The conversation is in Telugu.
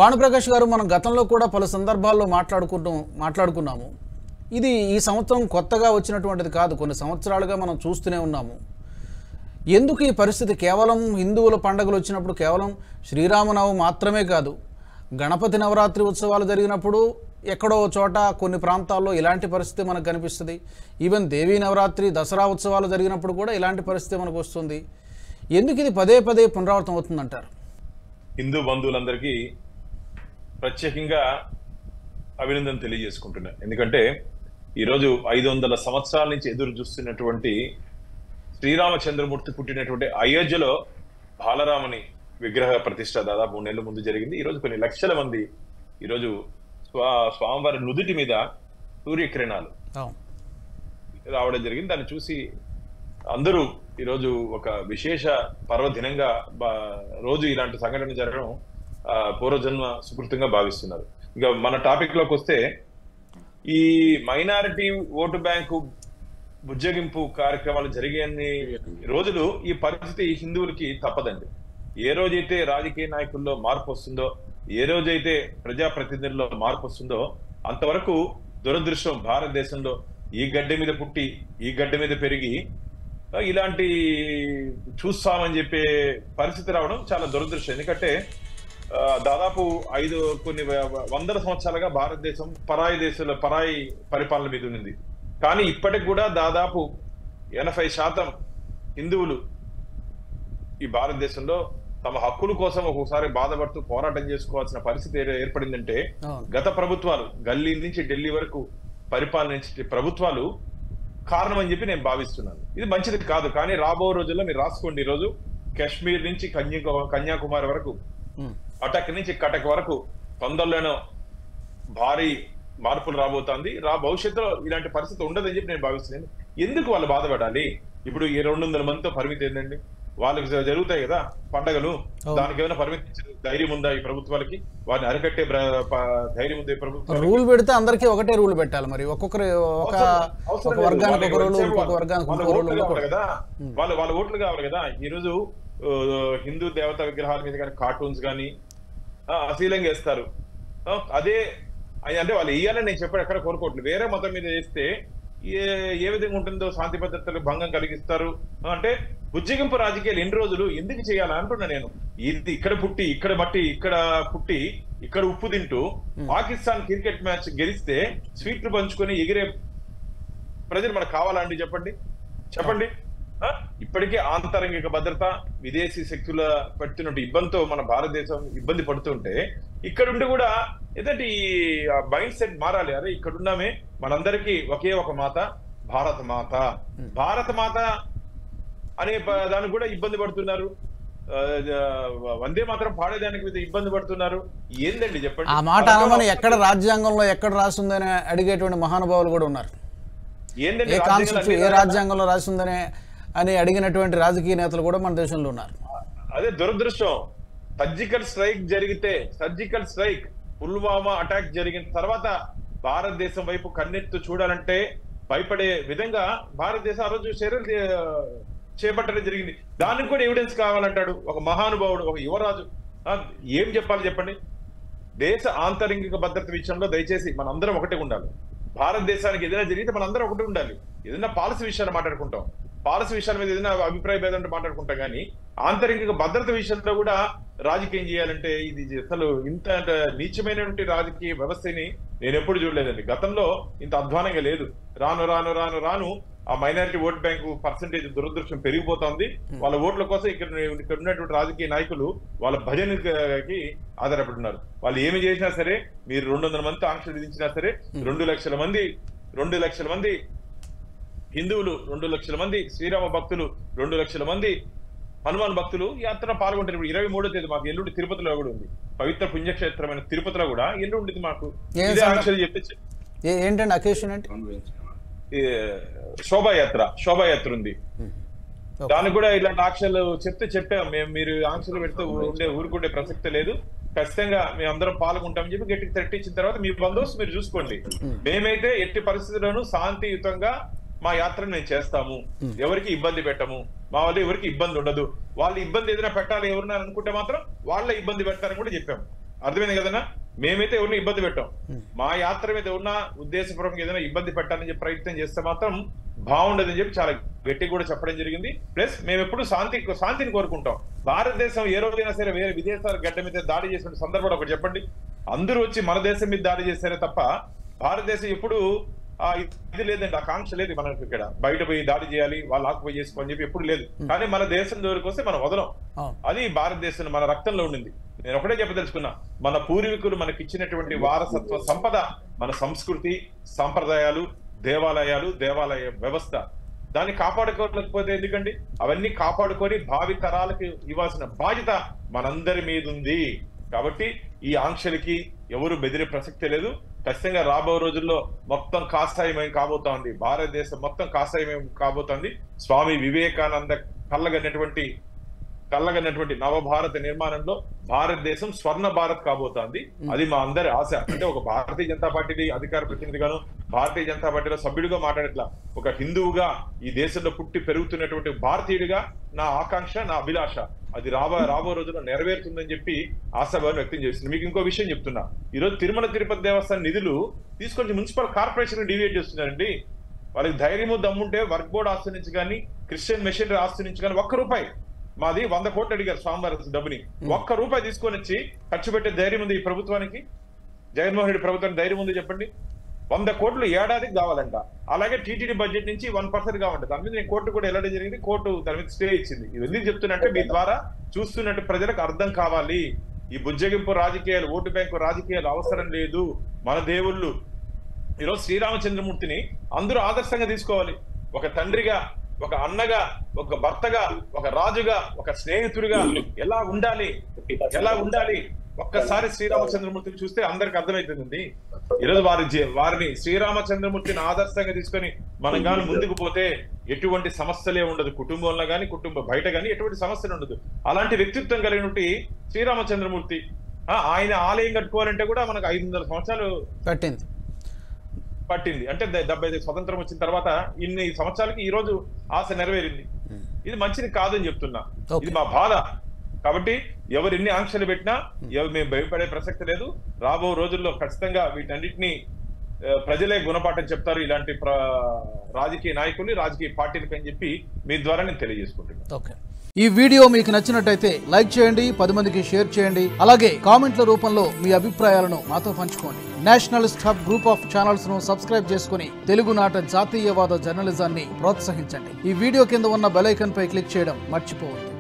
భానుప్రకాష్ గారు, మనం గతంలో కూడా పలు సందర్భాల్లో మాట్లాడుకున్నాము. ఇది ఈ సంవత్సరం కొత్తగా వచ్చినటువంటిది కాదు, కొన్ని సంవత్సరాలుగా మనం చూస్తూనే ఉన్నాము. ఎందుకు ఈ పరిస్థితి? కేవలం హిందువుల పండుగలు వచ్చినప్పుడు కేవలం శ్రీరామనవమి మాత్రమే కాదు, గణపతి నవరాత్రి ఉత్సవాలు జరిగినప్పుడు ఎక్కడో చోట కొన్ని ప్రాంతాల్లో ఇలాంటి పరిస్థితి మనకు కనిపిస్తుంది. ఈవెన్ దేవీ నవరాత్రి దసరా ఉత్సవాలు జరిగినప్పుడు కూడా ఇలాంటి పరిస్థితి మనకు వస్తుంది. ఎందుకు ఇది పదే పదే పునరావృతం అవుతుందంటారు? హిందూ బంధువులందరికీ ప్రత్యేకంగా అభినందన తెలియజేసుకుంటున్నా. ఎందుకంటే ఈరోజు 500 సంవత్సరాల నుంచి ఎదురు చూస్తున్నటువంటి శ్రీరామచంద్రమూర్తి పుట్టినటువంటి అయోధ్యలో బాలరాముని విగ్రహ ప్రతిష్ట దాదాపు 3 నెలల ముందు జరిగింది. ఈరోజు కొన్ని లక్షల మంది ఈరోజు స్వామివారి నుదుటి మీద సూర్యకిరణాలు రావడం జరిగింది. దాన్ని చూసి అందరూ ఈరోజు ఒక విశేష పర్వదినంగా రోజు ఇలాంటి సంఘటన జరగడం పూర్వజన్మ సుకృతంగా భావిస్తున్నారు. ఇంకా మన టాపిక్ లోకి వస్తే, ఈ మైనారిటీ ఓటు బ్యాంకు బుజ్జగింపు కార్యక్రమాలు జరిగే రోజులు ఈ పరిస్థితి హిందువులకి తప్పదండి. ఏ రోజైతే రాజకీయ నాయకుల్లో మార్పు వస్తుందో, ఏ రోజైతే ప్రజాప్రతినిధుల్లో మార్పు వస్తుందో, అంతవరకు దురదృష్టం భారతదేశంలో ఈ గడ్డ మీద పుట్టి ఈ గడ్డ మీద పెరిగి ఇలాంటి చూస్తామని చెప్పే పరిస్థితి రావడం చాలా దురదృష్టం. ఎందుకంటే దాదాపు కొన్ని వందల సంవత్సరాలుగా భారతదేశం పరాయి పరిపాలన మీద ఉంది. కానీ ఇప్పటికి కూడా దాదాపు 80% హిందువులు ఈ భారతదేశంలో తమ హక్కుల కోసం ఒక్కొక్కసారి బాధపడుతూ పోరాటం చేసుకోవాల్సిన పరిస్థితి ఏర్పడిందంటే, గత ప్రభుత్వాలు గల్లీ నుంచి ఢిల్లీ వరకు పరిపాలన ప్రభుత్వాలు కారణం అని చెప్పి నేను భావిస్తున్నాను. ఇది మంచిది కాదు. కానీ రాబో రోజుల్లో మీరు రాసుకోండి, ఈరోజు కాశ్మీర్ నుంచి కన్యాకుమారి వరకు, అటక్ నుంచి కటక్ వరకు తొందరలోనో భారీ మార్పులు రాబోతోంది. భవిష్యత్తులో ఇలాంటి పరిస్థితి ఉండదని చెప్పి నేను భావిస్తున్నాను. ఎందుకు వాళ్ళు బాధపడాలి? ఇప్పుడు ఈ 200 మందితో పరిమితి ఏంటండి? వాళ్ళకి జరుగుతాయి కదా పండగలు, దానికి ఏమైనా పరిమితి ధైర్యం ఉందా ఈ ప్రభుత్వాలకి? వారిని అరికట్టే ధైర్యం ఉంది ప్రభుత్వం? రూల్ పెడితే అందరికీ ఒకటే రూల్ పెట్టాలి. మరి ఒక్కొక్కరు ఒక వర్గానికి ఒక రూల్, ఇంకొక వర్గానికి కదా, వాళ్ళ ఓట్లు కావాలి కదా. ఈరోజు హిందూ దేవతా విగ్రహాల మీద కానీ కార్టూన్స్ కానీ అశీలంగా వేస్తారు. అదే అంటే వాళ్ళు వేయాలని నేను చెప్పాడు, ఎక్కడ కోరుకోవట్లేదు. వేరే మతం మీద వేస్తే ఏ విధంగా ఉంటుందో, శాంతి భద్రతలు భంగం కలిగిస్తారు. అంటే బుజ్జగింపు రాజకీయాలు ఎన్ని రోజులు ఎందుకు చేయాలని అంటున్నా నేను. ఇది ఇక్కడ పుట్టి ఇక్కడ మట్టి ఇక్కడ పుట్టి ఇక్కడ ఉప్పు తింటూ పాకిస్తాన్ క్రికెట్ మ్యాచ్ గెలిస్తే స్వీట్లు పంచుకొని ఎగిరే ప్రజలు మనకు కావాలండి? చెప్పండి. ఇప్పటికే ఆంతరంగిక భద్రత, విదేశీ శక్తుల పెడుతున్నట్టు ఇబ్బందితో మన భారతదేశం ఇబ్బంది పడుతుంటే, ఇక్కడుండి కూడా ఏదంటే ఈ మైండ్ సెట్ మారాలి. అరే ఇక్కడున్నామే, మనందరికీ ఒకే ఒక మాత, భారత మాత అనే దానికి కూడా ఇబ్బంది పడుతున్నారు. వందే మాత్రం పాడేదానికి మీద ఇబ్బంది పడుతున్నారు. ఏందండి చెప్పండి? ఆ మాట అనమని ఎక్కడ రాజ్యాంగంలో ఎక్కడ రాస్తుందని అడిగేటువంటి మహానుభావులు కూడా ఉన్నారు. ఏంటంటే ఏ కాన్స్టిట్యూషన్ ఏ రాజ్యాంగంలో రాస్తుందని అని అడిగినటువంటి రాజకీయ నేతలు కూడా మన దేశంలో ఉన్నారు. అదే దురదృష్టం. సర్జికల్ స్ట్రైక్ పుల్వామా అటాక్ జరిగిన తర్వాత భారతదేశం వైపు కన్నెత్తు చూడాలంటే భయపడే విధంగా భారతదేశం ఆ రోజు చర్యలు చేపట్టడం జరిగింది. దానికి కూడా ఎవిడెన్స్ కావాలంటాడు ఒక మహానుభావుడు, ఒక యువరాజు. ఏం చెప్పండి? దేశ ఆంతరంగిక భద్రత విషయంలో దయచేసి మనందరం ఒకటే ఉండాలి. భారతదేశానికి ఏదైనా జరిగితే మనందరం ఒకటి ఉండాలి. ఏదైనా పాలసీ విషయాలు మాట్లాడుకుంటాం, పాలసీ విషయాల మీద ఏదైనా అభిప్రాయ భేదంటే మాట్లాడుకుంటాం. కానీ ఆంతరిక భద్రత విషయంలో కూడా రాజకీయం చేయాలంటే ఇది అసలు ఇంత నీచమైనటువంటి రాజకీయ వ్యవస్థని నేను ఎప్పుడు చూడలేదండి. గతంలో ఇంత అధ్వానంగా లేదు. రాను ఆ మైనారిటీ ఓట్ బ్యాంకు పర్సంటేజ్ దురదృష్టం పెరిగిపోతుంది. వాళ్ళ ఓట్ల కోసం ఇక్కడ ఉన్నటువంటి రాజకీయ నాయకులు వాళ్ళ భజనకి ఆధారపడుతున్నారు. వాళ్ళు ఏమి చేసినా సరే, మీరు 200 మందితో ఆంక్షలు విధించినా సరే, 2 లక్షల మంది హిందువులు, 2 లక్షల మంది శ్రీరామ భక్తులు, 2 లక్షల మంది హనుమాన్ భక్తులు యాత్ర పాల్గొంటారు. ఇప్పుడు 23వ తేదీ మాకు ఎల్లుండి తిరుపతిలో కూడా ఉంది. పవిత్ర పుణ్యక్షేత్రమైన తిరుపతిలో కూడా ఎల్లుండి మాకు ఆంక్షలు చెప్పి ఏంటంటే అకేషన్ అంటే శోభాయాత్ర ఉంది. దానికి కూడా ఇలాంటి ఆంక్షలు చెప్పాం మేము. మీరు ఆంక్షలు పెడితే ఊరుకుండే ప్రసక్తే లేదు. ఖచ్చితంగా మేము అందరం పాల్గొంటామని చెప్పి గట్టికి తట్టించిన తర్వాత మీ బందోబస్తు మీరు చూసుకోండి. మేమైతే ఎట్టి పరిస్థితుల్లోనూ శాంతియుతంగా మా యాత్రను మేము చేస్తాము. ఎవరికి ఇబ్బంది పెట్టము. మా వల్ల ఎవరికి ఇబ్బంది ఉండదు. వాళ్ళు ఇబ్బంది ఏదైనా పెట్టాలి ఎవరన్నా అనుకుంటే మాత్రం వాళ్ళ ఇబ్బంది పెడతారని కూడా చెప్పాము. అర్థమైంది కదన్నా? మేమైతే ఎవరిని ఇబ్బంది పెట్టాం. మా యాత్ర మీద ఎవరన్నా ఉద్దేశపూర్వకంగా ఏదైనా ఇబ్బంది పెట్టాలని చెప్పి ప్రయత్నం చేస్తే మాత్రం బాగుండదని చెప్పి చాలా గట్టిగా కూడా చెప్పడం జరిగింది. ప్లస్ మేము ఎప్పుడు శాంతిని కోరుకుంటాం. భారతదేశం ఏ రోజైనా సరే వేరే విదేశాల గడ్డ మీద దాడి చేసిన సందర్భంలో ఒకటి చెప్పండి. అందరూ వచ్చి మన దేశం మీద దాడి చేశారే తప్ప భారతదేశం ఎప్పుడు ఇది లేదండి, ఆకాంక్ష లేదు మనకు. ఇక్కడ బయట పోయి దాడి చేయాలి, వాళ్ళు ఆకుపోయి చేసుకోని చెప్పి ఎప్పుడు లేదు. కానీ మన దేశం దగ్గరికి వస్తే మనం వదలం. అది భారతదేశం మన రక్తంలో ఉండింది. నేను ఒకటే చెప్పదలుచుకున్నా, మన పూర్వీకులు మనకి ఇచ్చినటువంటి వారసత్వ సంపద మన సంస్కృతి, సంప్రదాయాలు, దేవాలయ వ్యవస్థ. దాన్ని కాపాడుకోలేకపోతే ఎందుకండి? అవన్నీ కాపాడుకొని భావి తరాలకు ఇవ్వాల్సిన బాధ్యత మనందరి మీద ఉంది. కాబట్టి ఈ ఆంక్షలకి ఎవరు బెదిరే ప్రసక్తే లేదు. ఖచ్చితంగా రాబో రోజుల్లో మొత్తం కాషాయమయం కాబోతోంది. భారతదేశం మొత్తం కాషాయమయం కాబోతోంది. స్వామి వివేకానంద కళ్ళగన్నటువంటి నవభారత నిర్మాణంలో భారతదేశం స్వర్ణ భారత్ కాబోతోంది. అది మా అందరి ఆశ. అంటే ఒక భారతీయ జనతా పార్టీ అధికార ప్రతినిధిగాను, భారతీయ జనతా పార్టీలో సభ్యుడిగా మాట్లాడట్లా, ఒక హిందువుగా ఈ దేశంలో పుట్టి పెరుగుతున్నటువంటి భారతీయుడిగా నా ఆకాంక్ష, నా అభిలాష అది రాబో రోజుల్లో నెరవేరుతుందని చెప్పి ఆశాభావం వ్యక్తం చేస్తుంది. మీకు ఇంకో విషయం చెప్తున్నా. ఈరోజు తిరుమల తిరుపతి దేవస్థానం నిధులు తీసుకొని మున్సిపల్ కార్పొరేషన్ డివియేట్ చేస్తున్నారండి. వాళ్ళకి ధైర్యము దమ్ముంటే వర్క్ బోర్డు ఆస్తి నుంచి కానీ, క్రిస్టియన్ మిషనరీ ఆస్తి నుంచి కానీ ₹1 మాది 100 కోట్లు అడిగారు స్వామివారి డబ్బుని. ₹1 తీసుకొని వచ్చి ఖర్చు పెట్టే ధైర్యం ఉంది ఈ ప్రభుత్వానికి? జగన్మోహన్ రెడ్డి ప్రభుత్వానికి ధైర్యం ఉంది చెప్పండి? 100 కోట్లు ఏడాదికి కావాలంట. అలాగే టీటీడీ బడ్జెట్ నుంచి 1% కావాలంట. దాని మీద నేను కోర్టు కూడా వెళ్ళడం జరిగింది. కోర్టు దాని మీద స్టే ఇచ్చింది. ఇది ఎందుకు చెప్తున్నట్టే మీ ద్వారా చూస్తున్నట్టు ప్రజలకు అర్థం కావాలి. ఈ బుజ్జగింపు రాజకీయాలు, ఓటు బ్యాంకు రాజకీయాలు అవసరం లేదు. మన దేవుళ్ళు ఈరోజు శ్రీరామచంద్రమూర్తిని అందరూ ఆదర్శంగా తీసుకోవాలి. ఒక తండ్రిగా, ఒక అన్నగా, ఒక భర్తగా, ఒక రాజుగా, ఒక స్నేహితుడిగా ఎలా ఉండాలి ఒక్కసారి శ్రీరామచంద్రమూర్తిని చూస్తే అందరికి అర్థమవుతుంది. ఈరోజు వారిని శ్రీరామచంద్రమూర్తిని ఆదర్శంగా తీసుకొని మనం కానీ ముందుకు పోతే ఎటువంటి సమస్యలే ఉండదు. కుటుంబంలో కానీ, బయట కానీ ఎటువంటి సమస్యలు ఉండదు. అలాంటి వ్యక్తిత్వం కలిగినటువంటి శ్రీరామచంద్రమూర్తి ఆయన ఆలయం కట్టుకోవాలంటే కూడా మనకు 500 సంవత్సరాలు పట్టింది. అంటే 75 స్వతంత్రం వచ్చిన తర్వాత ఇన్ని సంవత్సరాలకి ఈ రోజు ఆశ నెరవేరింది. ఇది మంచిది కాదని చెప్తున్నా. ఇది మా బాధ. కాబట్టి ఎవరు ఎన్ని ఆంక్షలు పెట్టినా మేము భయపడే ప్రసక్తి లేదు. రాబో రోజుల్లో ఖచ్చితంగా వీటన్నిటిని ప్రజలే గుణపాఠం చెప్తారు ఇలాంటి రాజకీయ నాయకులు, రాజకీయ పార్టీలకు అని చెప్పి మీ ద్వారా నేను తెలియజేసుకుంటున్నాను. ఈ వీడియో మీకు నచ్చినట్టయితే లైక్ చేయండి, 10 మందికి షేర్ చేయండి. అలాగే కామెంట్ల రూపంలో మీ అభిప్రాయాలను మాతో పంచుకోండి. Nationalist hub group of channels ను సబ్స్క్రైబ్ చేసుకుని తెలుగునాట జాతీయవాద జర్నలిజాన్ని ప్రోత్సహించండి. ఈ వీడియో కింద ఉన్న బెల్ ఐకాన్ పై క్లిక్ చేయడం మర్చిపోవద్దు.